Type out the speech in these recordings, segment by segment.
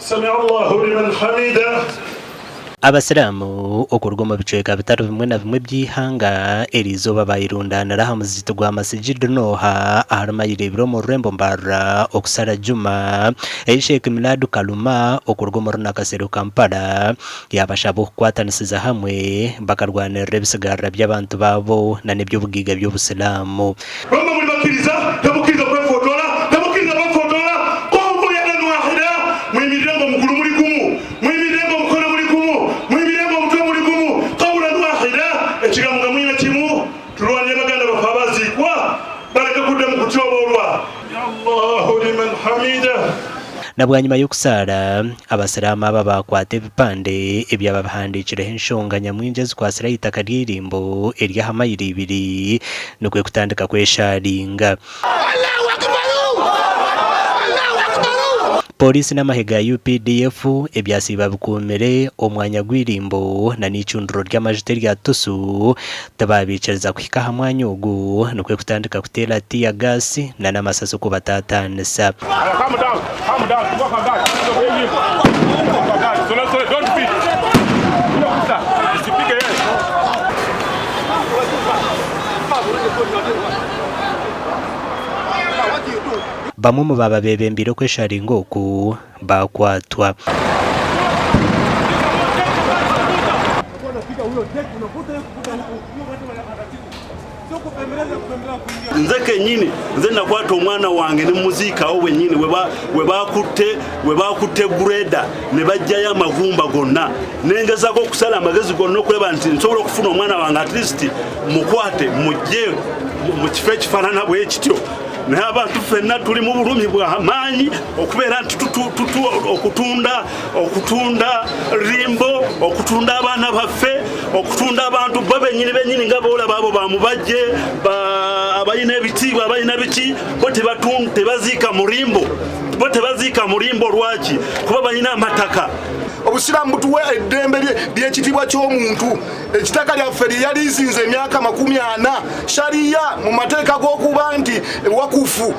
سمع الله لمن حمده. Abasiraamu okurwa mu bicweka bitatu bimwe na bimwe by'ihanga erizoba bayirundanira ha muzito gwa masjid noha aharuma yirebiro mu Rembo Mbarara okusara juma Sheikh Miladu Kaluma okurwa mu Runakasero Kampala yabashabo kwatanisiza hamwe bakarwanira ebisigarira by'abantu babo na nebyo bugiga by'Obusiraamu. Bamwe muri bakiriza tabukiriza kwefotora tabukiriza bafotora ko yana nwahida mu miryango mukuru muri gumu mu miryango mukuru muri gumu mu miryango mukuru muri gumu qawla nwahida ekigamuga mwina timu turwanye baganda bafabazikwa baraka kudda mu kutoborwa ya Allahu liman hamida. Na bwa nyuma y'okusara abasiraamu aba bakwata ebipande ebyababahandikireho enshonga nyamwingi ezikwasira itaka ry'eirimbo eryahamayiro ibiri nokwe kutandika kwesharinga. Pooriisi n'amahega ya UPDF ebyasiba bikumire omwanya gw'eirimbo na n'icundiro ry'amajute rya tusu tababicariza kuhika ha mwanya ogu nokwe kutandika kuteera tiya gaasi na n'amasaso kubatatanisa. Bamwe mu baba bebembire kwesharinga oku bakwatwa. Nze kenyini nze nakwata omwana wange ne muzika we nyini we bakutte greda ne bajjayo amagumba gonna nengezako okusala amagezi gonna okuleba nti nsobola okufuna omwana wange at least mukwate mujje mu kifo ekifaanana bwe kityo. Naye abantu ffenna tuli mu bulumi bwa maanyi okubeera nti okutunda rimbo okutunda abaana baffe okutunda abantu benyini nga boolaba abo bamubajje abalina ebitiibwa abalina biki bo tebaziika mu rimbo lwaki kuba balina amataka. Obusiraamu butuwa eddembe ly'ekitiibwa ky'omuntu. Ekitaka lyaffe lyalizinze emyaka 40. Shariya mu mateeka g'okuba nti wakufu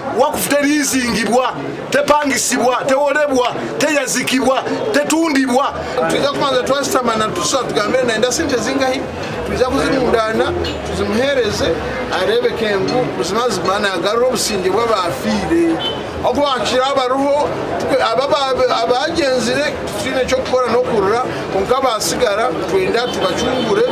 terizingibwa tepangisibwa tewolebwa teyazikibwa tetundibwa. Tuiza kumanza twasitamana tusaba tugambire naenda sente zingahi tuiza kuzimundana tuzimuhereze arebeke engu buzimazimana agarura obusinge bw'abafiire okwakira abaruho abagenzire tufine kyokukora n'okurura konka basigara twenda tubacungure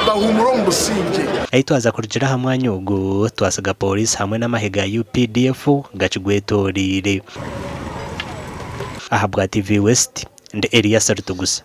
bahumure omu businge. Twaza kurugera ha mwanya ogu twasiga Pooriisi hamwe n'amahega ya UPDF gakigwetoriire. Ahabwa TV West ndi Elias Rutugusa.